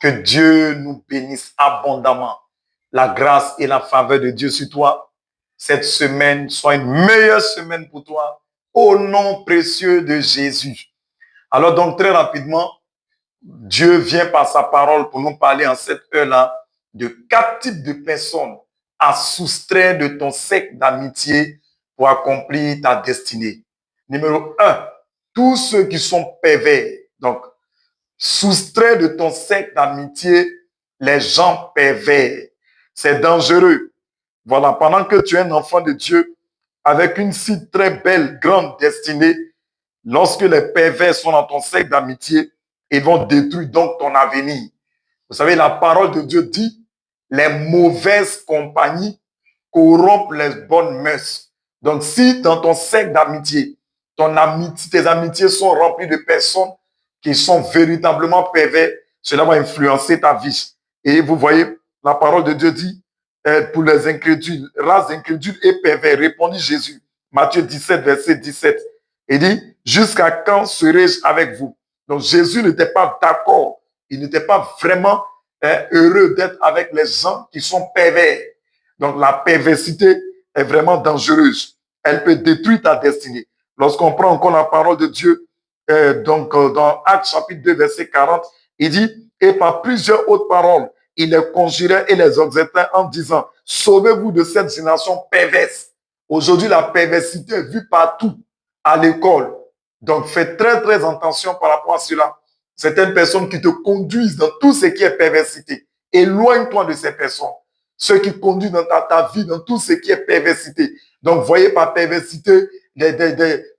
Que Dieu nous bénisse abondamment. La grâce et la faveur de Dieu sur toi. Cette semaine soit une meilleure semaine pour toi. Au nom précieux de Jésus. Alors donc très rapidement, Dieu vient par sa parole pour nous parler en cette heure-là de 4 types de personnes à soustraire de ton cercle d'amitié pour accomplir ta destinée. Numéro 1, tous ceux qui sont pervers. Donc, soustrais de ton cercle d'amitié les gens pervers. C'est dangereux. Voilà, pendant que tu es un enfant de Dieu avec une si très belle, grande destinée, lorsque les pervers sont dans ton cercle d'amitié, ils vont détruire donc ton avenir. Vous savez, la parole de Dieu dit, les mauvaises compagnies corrompent les bonnes mœurs. Donc, si dans ton cercle d'amitié, tes amitiés sont remplies de personnes qui sont véritablement pervers, cela va influencer ta vie. Et vous voyez, la parole de Dieu dit, pour les incrédules, race incrédule et pervers, répondit Jésus. Matthieu 17, verset 17. Il dit, jusqu'à quand serai-je avec vous? Donc Jésus n'était pas d'accord. Il n'était pas vraiment heureux d'être avec les gens qui sont pervers. Donc la perversité est vraiment dangereuse. Elle peut détruire ta destinée. Lorsqu'on prend encore la parole de Dieu, dans Actes chapitre 2, verset 40, il dit, et par plusieurs autres paroles, il les conjurait et les exhortait en disant, sauvez-vous de cette génération perverse. Aujourd'hui, la perversité est vue partout, à l'école. Donc, fais très, très attention par rapport à cela. Certaines personnes qui te conduisent dans tout ce qui est perversité. Éloigne-toi de ces personnes. Ceux qui conduisent dans ta vie, dans tout ce qui est perversité. Donc, voyez par perversité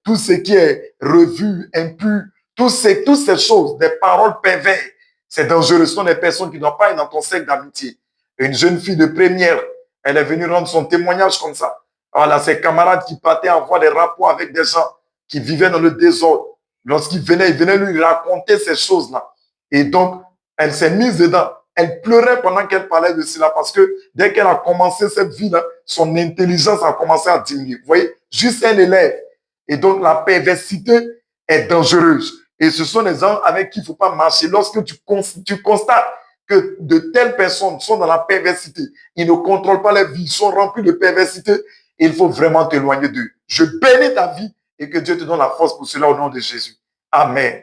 tout ce qui est revu, impur, toutes ces choses, des paroles perverses. C'est dangereux. Ce sont des personnes qui ne doivent pas être dans ton cercle d'amitié. Une jeune fille de première, elle est venue rendre son témoignage comme ça. Voilà, ses camarades qui partaient avoir des rapports avec des gens qui vivaient dans le désordre. Lorsqu'ils venaient, ils venaient lui raconter ces choses-là. Et donc, elle s'est mise dedans. Elle pleurait pendant qu'elle parlait de cela parce que dès qu'elle a commencé cette vie-là, son intelligence a commencé à diminuer. Vous voyez, juste un élève. Et donc, la perversité est dangereuse. Et ce sont des gens avec qui il ne faut pas marcher. Lorsque tu constates que de telles personnes sont dans la perversité, ils ne contrôlent pas leur vie, ils sont remplis de perversité, il faut vraiment t'éloigner d'eux. Je bénis ta vie et que Dieu te donne la force pour cela au nom de Jésus. Amen.